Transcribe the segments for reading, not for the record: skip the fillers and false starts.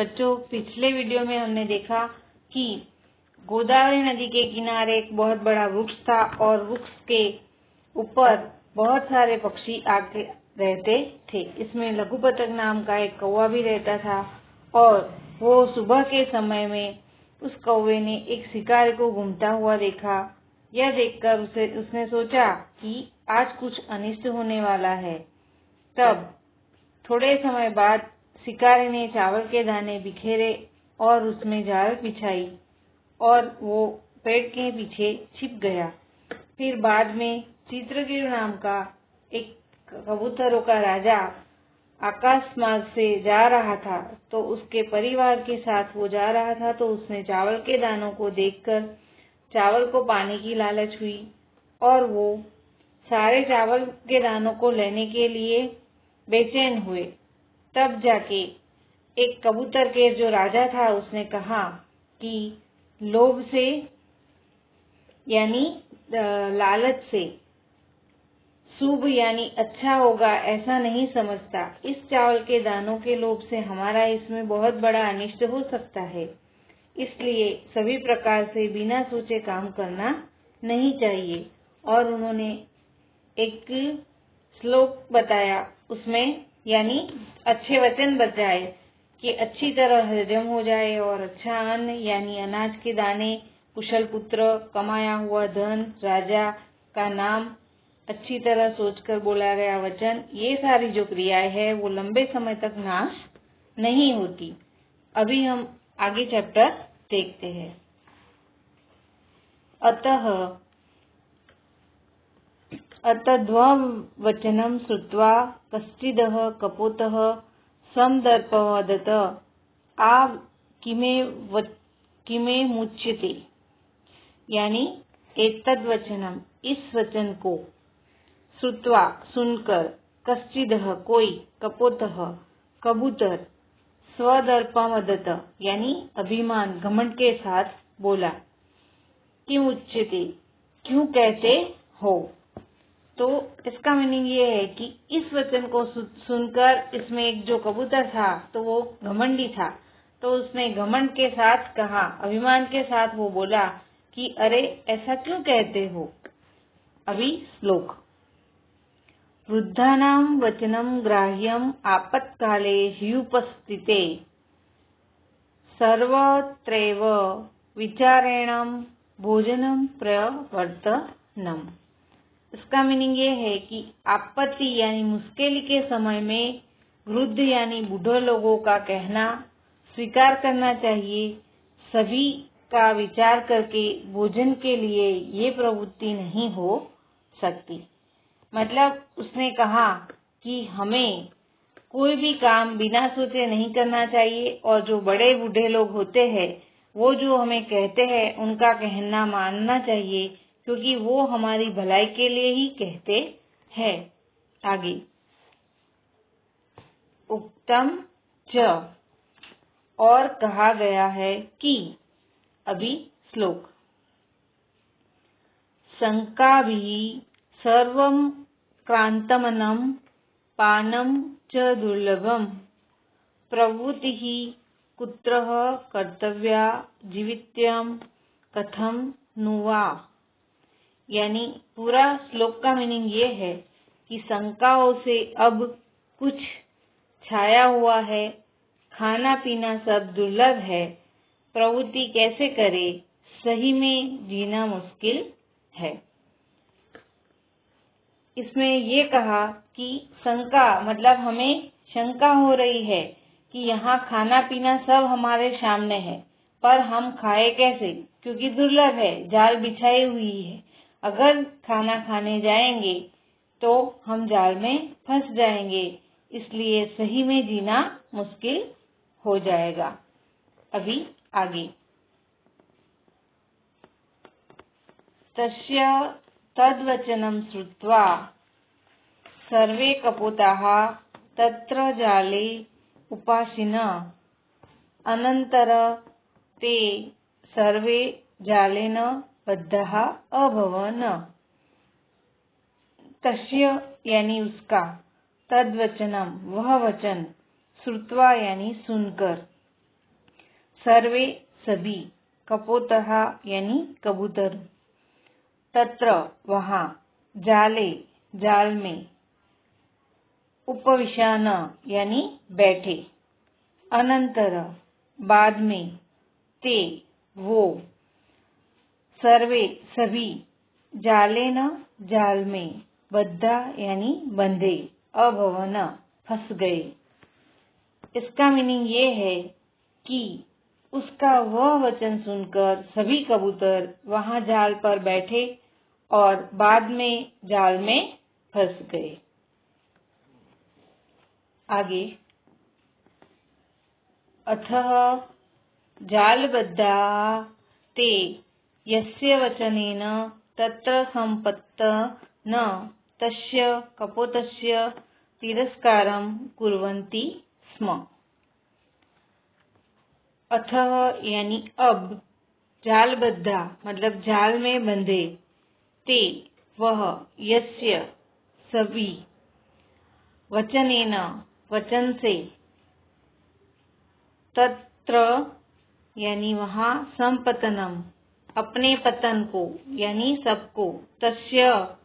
बच्चों, पिछले वीडियो में हमने देखा कि गोदावरी नदी के किनारे एक बहुत बड़ा वृक्ष था और वृक्ष के ऊपर बहुत सारे पक्षी आके रहते थे। इसमें लघुपतक नाम का एक कौवा भी रहता था और वो सुबह के समय में उस कौवे ने एक शिकारी को घूमता हुआ देखा। यह देखकर उसने सोचा कि आज कुछ अनिष्ट होने वाला है। तब थोड़े समय बाद शिकारी ने चावल के दाने बिखेरे और उसमें जाल बिछाई और वो पेड़ के पीछे छिप गया। फिर बाद में चित्रकीर नाम का एक कबूतरों का राजा आकाश मार्ग से जा रहा था, तो उसके परिवार के साथ वो जा रहा था, तो उसने चावल के दानों को देखकर चावल को पाने की लालच हुई और वो सारे चावल के दानों को लेने के लिए बेचैन हुए। तब जाके एक कबूतर के जो राजा था उसने कहा कि लोभ से यानी लालच से शुभ यानी अच्छा होगा ऐसा नहीं समझता। इस चावल के दानों के लोभ से हमारा इसमें बहुत बड़ा अनिष्ट हो सकता है, इसलिए सभी प्रकार से बिना सोचे काम करना नहीं चाहिए। और उन्होंने एक श्लोक बताया, उसमें यानी अच्छे वचन बताए कि अच्छी तरह हजम हो जाए और अच्छा अन्न यानी अनाज के दाने, कुशल पुत्र, कमाया हुआ धन, राजा का नाम, अच्छी तरह सोचकर बोला गया वचन, ये सारी जो क्रियाएं हैं वो लंबे समय तक नाश नहीं होती। अभी हम आगे चैप्टर देखते हैं। अतद्वचनं श्रुत्वा कश्चिदः कपोतः समदर्पवदत् आ किमे मुच्यते, यानी एतद्वचनम इस वचन को, श्रुत्वा सुनकर, कश्चिदः कोई, कपोतः कबूतर, स्वदर्पवदत् यानी अभिमान घमंड के साथ बोला, किमुच्यते क्यों कहते हो। तो इसका मीनिंग ये है कि इस वचन को सुनकर, इसमें एक जो कबूतर था तो वो घमंडी था, तो उसने घमंड के साथ कहा, अभिमान के साथ वो बोला कि अरे ऐसा क्यों कहते हो। अभी श्लोक। वृद्धानां वचनं ग्राह्यं आपत्काले ह्युपस्थिते सर्वत्रैव विचारेण भोजनं प्रवर्तनम्। इसका मीनिंग ये है कि आपत्ति यानी मुश्किल के समय में वृद्ध यानी बूढ़े लोगों का कहना स्वीकार करना चाहिए। सभी का विचार करके भोजन के लिए ये प्रवृत्ति नहीं हो सकती। मतलब उसने कहा कि हमें कोई भी काम बिना सोचे नहीं करना चाहिए और जो बड़े बूढ़े लोग होते हैं वो जो हमें कहते हैं उनका कहना मानना चाहिए, क्योंकि वो हमारी भलाई के लिए ही कहते हैं। आगे उक्तम च और कहा गया है कि। अभी श्लोक। शंकाभिः सर्वं क्रांतमन्नं पानं च दुर्लभम् प्रवृत्तिः कुत्र कर्तव्या जीवित्यं कथं नु वा। यानी पूरा श्लोक का मीनिंग ये है कि शंकाओं से अब कुछ छाया हुआ है, खाना पीना सब दुर्लभ है, प्रवृत्ति कैसे करे, सही में जीना मुश्किल है। इसमें ये कहा कि शंका मतलब हमें शंका हो रही है कि यहाँ खाना पीना सब हमारे सामने है, पर हम खाए कैसे, क्योंकि दुर्लभ है, जाल बिछाई हुई है। अगर खाना खाने जाएंगे तो हम जाल में फंस जाएंगे, इसलिए सही में जीना मुश्किल हो जाएगा। अभी आगे। तस्य तद्वचनं श्रुत्वा सर्वे कपोताः तत्र जाले उपासिनः अनन्तर ते सर्वे जालेन बद्धाः अभवन्। तस्य यानी उसका, तद्वचनम वह वचन, श्रुत्वा यानी सुनकर, सर्वे सभी, कपोतः यानी कबूतर, तत्र वहाँ, जाले जाल में, उपविशान यानी बैठे, अनंतर बाद में, ते वो, सर्वे सभी, जालेन जाल में, बद्धा यानी बंधे, अभवन फंस गए। इसका मीनिंग ये है कि उसका वह वचन सुनकर सभी कबूतर वहां जाल पर बैठे और बाद में जाल में फंस गए। आगे, अथः जालबद्धा ते यस्य वचनेन तत्र संपत्त न तस्य कपोतस्य तिरस्कारं कुर्वन्ति स्म। अथः यानी अब, जालबद्धा मतलब जाल में बंधे, ते वह, यस्य सभी, वचनेन वचन से, तत्र यानी वहाँ, संपतनम अपने पतन को यानी सबको, तस्य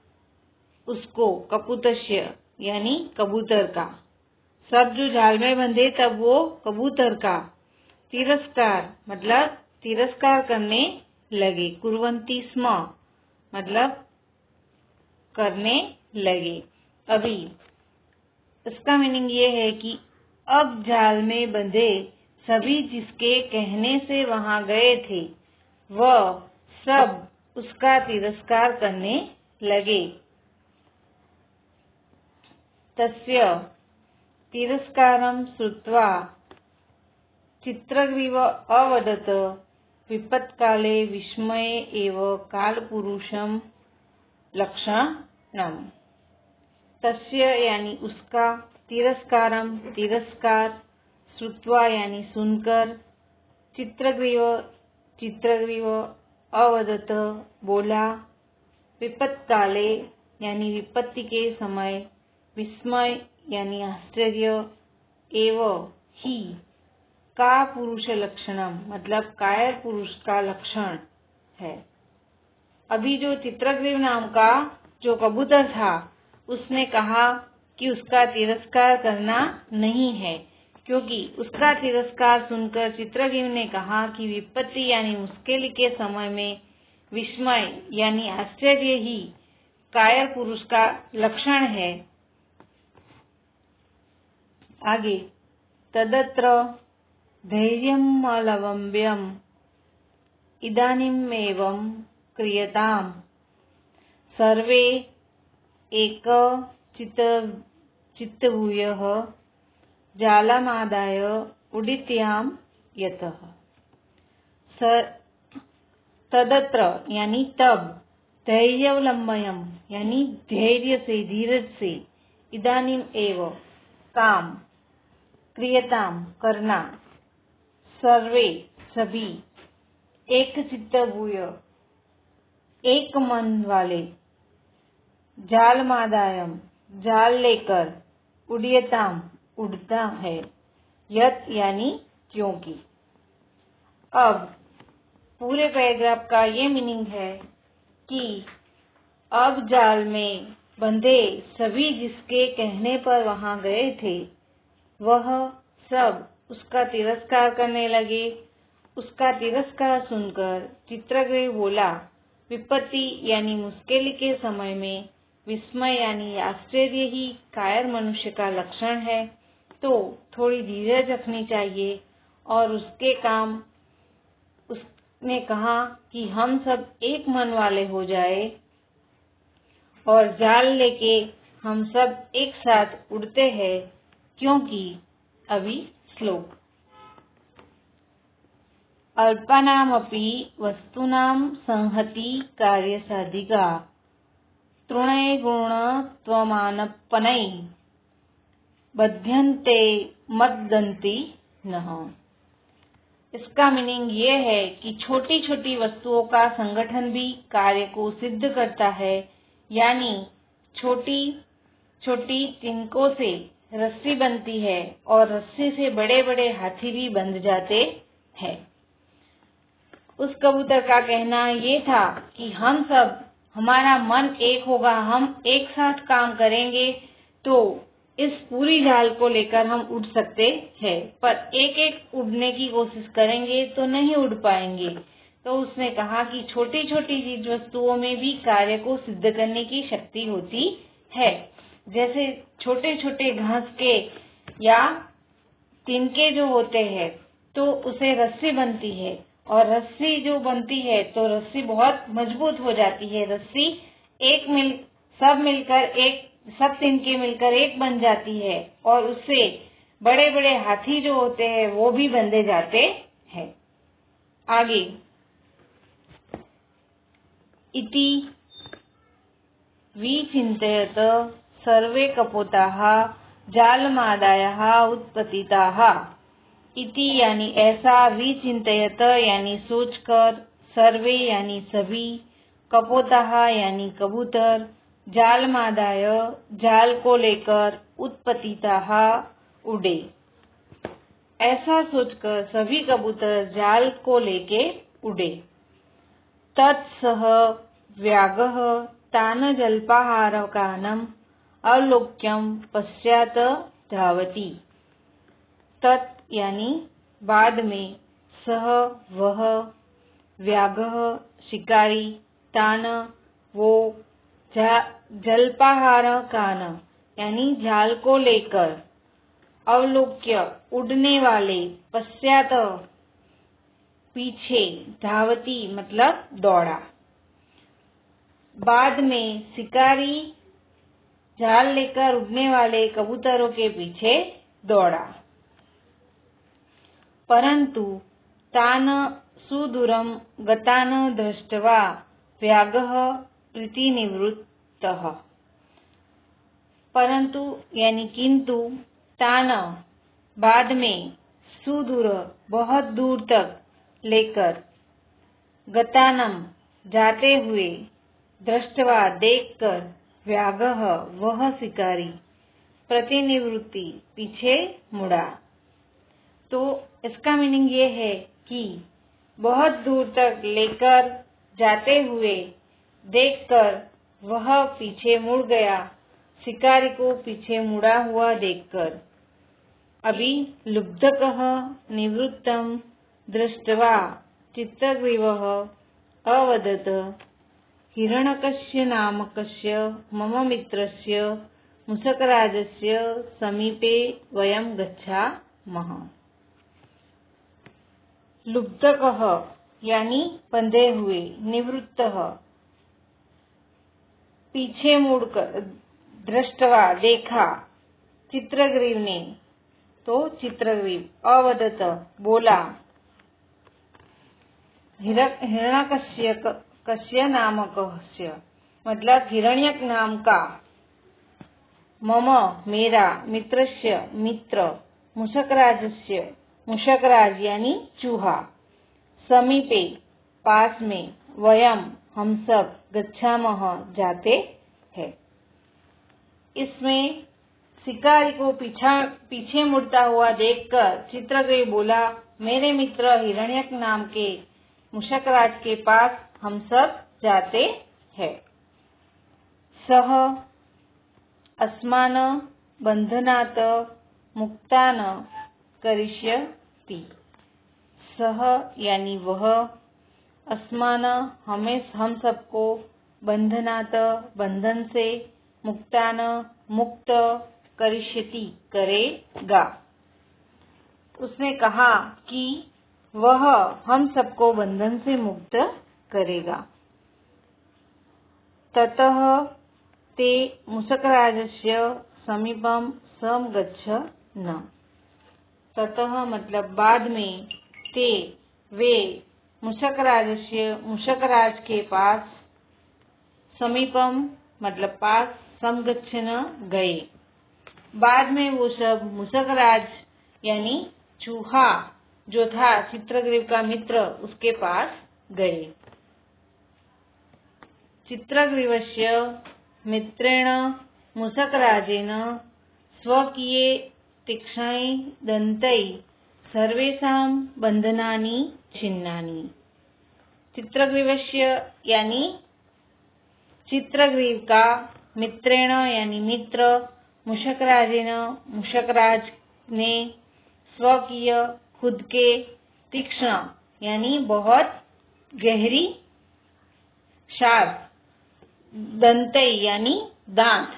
उसको, कपूतस्य यानी कबूतर का, सब जो जाल में बंधे तब वो कबूतर का, तिरस्कार मतलब तिरस्कार करने लगे, कुर्वन्ति स्म मतलब करने लगे। अभी इसका मीनिंग ये है कि अब जाल में बंधे सभी जिसके कहने से वहां गए थे वह सब उसका तिरस्कार करने लगे। तस्य तिरस्कारं श्रुत्वा चित्रग्रीव अवदत् विपत्काले विस्मये एव कालपुरुषं लक्षणम्। तस्य यानी उसका, तिरस्कारम तिरस्कार, श्रुत्वा यानी सुनकर, चित्रग्रीव अवदत् बोला, विपत्काले यानी विपत्ति के समय, विस्मय यानी आश्चर्य, एव ही का पुरुष लक्षणम मतलब कायर पुरुष का लक्षण है। अभी जो चित्रग्रीव नाम का जो कबूतर था उसने कहा कि उसका तिरस्कार करना नहीं है, क्योंकि उसका तिरस्कार सुनकर चित्रग्रीव ने कहा कि विपत्ति यानी मुश्किल के समय में विस्मय यानी आश्चर्य ही कायर पुरुष का लक्षण है। आगे, तदत्र धैर्यमलवम्ब्यम् इदानीमेवं क्रियताम् सर्वे एक चित्तभूयः जालमादाय उडित्यां यतः। तदत्र यानी तब, धैर्यवलम्बयम् यानी धैर्य से, धीरज से, इदानीम एव काम, क्रियताम करना, सर्वे सभी, एक चित्तभूय एक मन वाले, जालमादायम जाल लेकर, उड्यताम उड़ता है, यत यानी क्योंकि। अब पूरे पैराग्राफ का ये मीनिंग है कि अब जाल में बंधे सभी जिसके कहने पर वहां गए थे वह सब उसका तिरस्कार करने लगे। उसका तिरस्कार सुनकर चित्रग्रीव बोला, विपत्ति यानी मुश्किल के समय में विस्मय यानी आश्चर्य ही कायर मनुष्य का लक्षण है, तो थोड़ी धीरज रखनी चाहिए। और उसके काम, उसने कहा कि हम सब एक मन वाले हो जाए और जाल लेके हम सब एक साथ उड़ते हैं, क्योंकि अभी श्लोक, अल्पानामपि वस्तूनां संहति कार्यसाधिका तृणैर्गुणत्वमानपनैः बध्यन्ते मद्दन्ति नः। इसका मीनिंग ये है कि छोटी छोटी वस्तुओं का संगठन भी कार्य को सिद्ध करता है, यानी छोटी छोटी तिनकों से रस्सी बनती है और रस्सी से बड़े बड़े हाथी भी बंध जाते हैं। उस कबूतर का कहना ये था कि हम सब, हमारा मन एक होगा, हम एक साथ काम करेंगे तो इस पूरी जाल को लेकर हम उड़ सकते हैं, पर एक एक उड़ने की कोशिश करेंगे तो नहीं उड़ पाएंगे। तो उसने कहा कि छोटी छोटी चीज वस्तुओं में भी कार्य को सिद्ध करने की शक्ति होती है। जैसे छोटे छोटे घास के या तिनके जो होते हैं तो उसे रस्सी बनती है, और रस्सी जो बनती है तो रस्सी बहुत मजबूत हो जाती है। रस्सी सब तिनके मिलकर एक बन जाती है, और उससे बड़े बड़े हाथी जो होते हैं वो भी बंधे जाते हैं। आगे, इति विचिन्तयत सर्वे कपोताः जालमादाय उत्पतिताः। इति यानी ऐसा, विचिन्तयत यानी सोचकर, सर्वे यानी सभी, कपोताः यानी कबूतर, जालमादाय जाल को लेकर, उत्पतिताः उड़े। ऐसा सोचकर सभी कबूतर जाल को लेके उड़े। तत्सह व्याघ्रः तान् जल्पाहारकान् अवलोक्यं पश्चात् धावति। तत् यानी बाद में, सह वह, व्याघ्रः शिकारी, तान् वो, जल्पाहारकान् यानी जाल को लेकर, अवलोक्य उड़ने वाले, पश्चात पीछे, धावती मतलब दौड़ा। बाद में शिकारी जाल लेकर उड़ने वाले कबूतरों के पीछे दौड़ा। परंतु तान् सुदूरं गतान् दृष्ट्वा व्याघ्रः प्रतिनिवृत्तः। परंतु यानी किंतु, तान् बाद में, सुदूर बहुत दूर तक लेकर, गतानं जाते हुए, दृष्ट्वा देखकर, व्याघ्रः वह शिकारी, प्रतिनिवृत्ति पीछे मुड़ा। तो इसका मीनिंग ये है कि बहुत दूर तक लेकर जाते हुए देखकर वह पीछे मुड़ गया, शिकारी को पीछे मुड़ा हुआ देखकर। अभी लुब्धकः निवृत्तं दृष्ट्वा चित्रग्रीवः अवदत् हिरण्यकस्य नामकस्य मम मित्रस्य मूषकराजस्य समीपे वयं गच्छामः। लुब्धकः यानी बंधे हुए, निवृत्तः पीछे मुड़कर, दृष्टवा देखा, चित्रग्रीव ने तो चित्रग्रीव, अवदत बोला, हिरण्यकस्य नामकस्य मतलब हिरण्यक नाम का, मम मेरा, मित्रस्य मित्र, मूषकराजस्य मूषकराज यानी चूहा, समीपे पास में, वयम हम सब, गच्छामः जाते हैं। इसमें शिकारी को पीछे मुड़ता हुआ देखकर चित्रग्रीव बोला, मेरे मित्र हिरण्यक नाम के मूषकराज के पास हम सब जाते हैं। सह अस्मान् बंधनात् मुक्तान् करिष्यति। सह यानी वह, अस्मान् हम सबको, बंधनात् बंधन से, मुक्तान् मुक्त, करिष्यति करेगा। उसने कहा कि वह हम सबको बंधन से मुक्त करेगा। ततः ते मूषकराजस्य समीपं समगच्छन्। ततः मतलब बाद में, ते वे, मूषकराज के पास, समीपम मतलब पास, समगच्छन् गए। बाद में वो सब मूषकराज यानी चूहा जो था चित्रग्रीव का मित्र, उसके पास गए। चित्रग्रीवस्य मित्रेण मूषकराजेन स्वकीये तीक्ष्णै दन्तै सर्वेषां बन्धनानि छिन्नानि। चित्रग्रीवस्य यानी चित्रग्रीव का, मित्रेण यानी मित्र, मूषकराजेन मूषकराज ने, स्वकीय खुद के, तीक्ष्ण यानी बहुत गहरी, शार्प, दंतै यानी दांत,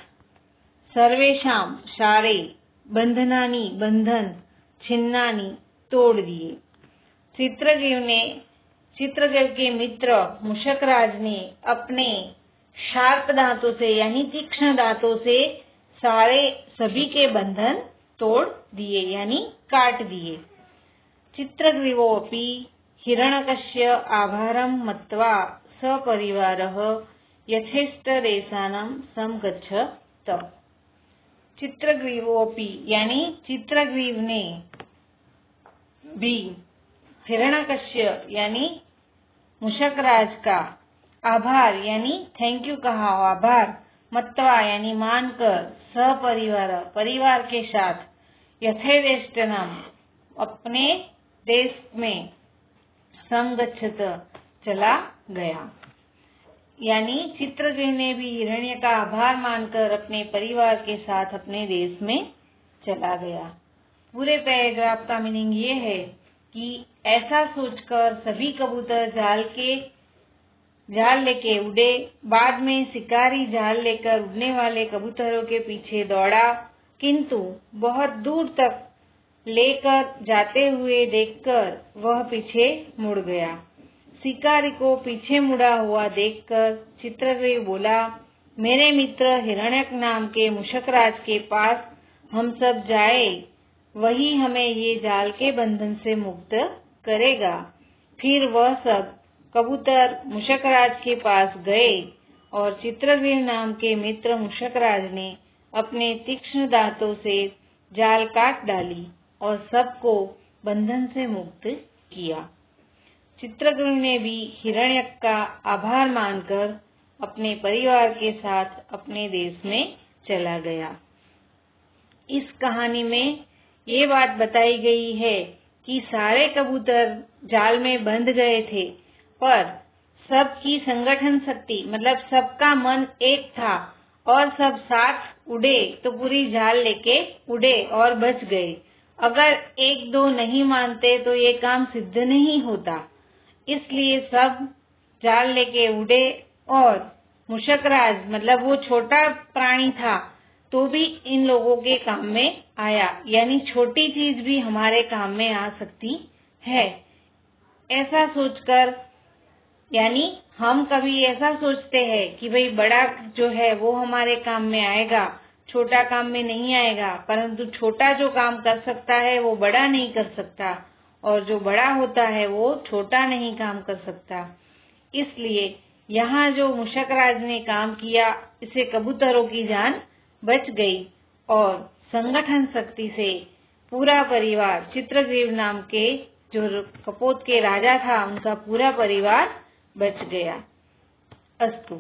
सर्वेषां सारे, बंधनानि बंधन, छिन्नानि तोड़ दिए। चित्रग्रीव के मित्र मूषकराज ने अपने शार्प दांतों से यानी तीक्ष्ण दांतों से सभी के बंधन तोड़ दिए यानी काट दिए। चित्रग्रीवोऽपि हिरण्यकस्य आभारं मत्वा सपरिवारः यथेष्टदेशानं समगच्छत। चित्रग्रीवोऽपि यानी चित्रग्रीव ने भी हिरण्यकस्य यानी मूषकराज का आभार यानी थैंक यू कहा, आभार, मत्वा यानी मानकर, सपरिवार परिवार के साथ, यथेष्टनम अपने देश में, समगच्छत चला गया। यानी चित्रग्रीव ने भी हिरण्य का आभार मानकर अपने परिवार के साथ अपने देश में चला गया। पूरे पैराग्राफ का मीनिंग ये है कि ऐसा सोचकर सभी कबूतर जाल लेके उड़े। बाद में शिकारी जाल लेकर उड़ने वाले कबूतरों के पीछे दौड़ा, किंतु बहुत दूर तक लेकर जाते हुए देखकर वह पीछे मुड़ गया। शिकारी को पीछे मुड़ा हुआ देखकर चित्रग्रीव बोला, मेरे मित्र हिरण्यक नाम के मूषकराज के पास हम सब जाए, वही हमें ये जाल के बंधन से मुक्त करेगा। फिर वह सब कबूतर मूषकराज के पास गए और चित्रग्रीव नाम के मित्र मूषकराज ने अपने तीक्ष्ण दांतों से जाल काट डाली और सबको बंधन से मुक्त किया। चित्रग्रीव ने भी हिरण्यक का आभार मानकर अपने परिवार के साथ अपने देश में चला गया। इस कहानी में ये बात बताई गई है कि सारे कबूतर जाल में बंध गए थे, पर सबकी संगठन शक्ति मतलब सबका मन एक था और सब साथ उड़े तो पूरी जाल लेके उड़े और बच गए। अगर एक दो नहीं मानते तो ये काम सिद्ध नहीं होता, इसलिए सब जाल लेके उड़े और मूषकराज मतलब वो छोटा प्राणी था तो भी इन लोगों के काम में आया। यानी छोटी चीज भी हमारे काम में आ सकती है। ऐसा सोचकर यानी हम कभी ऐसा सोचते हैं कि भाई बड़ा जो है वो हमारे काम में आएगा, छोटा काम में नहीं आएगा, परंतु छोटा जो काम कर सकता है वो बड़ा नहीं कर सकता और जो बड़ा होता है वो छोटा नहीं काम कर सकता। इसलिए यहाँ जो मूषकराज ने काम किया, इससे कबूतरों की जान बच गई और संगठन शक्ति से पूरा परिवार, चित्रग्रीव नाम के जो कपोत के राजा था, उनका पूरा परिवार बच गया। अस्तु।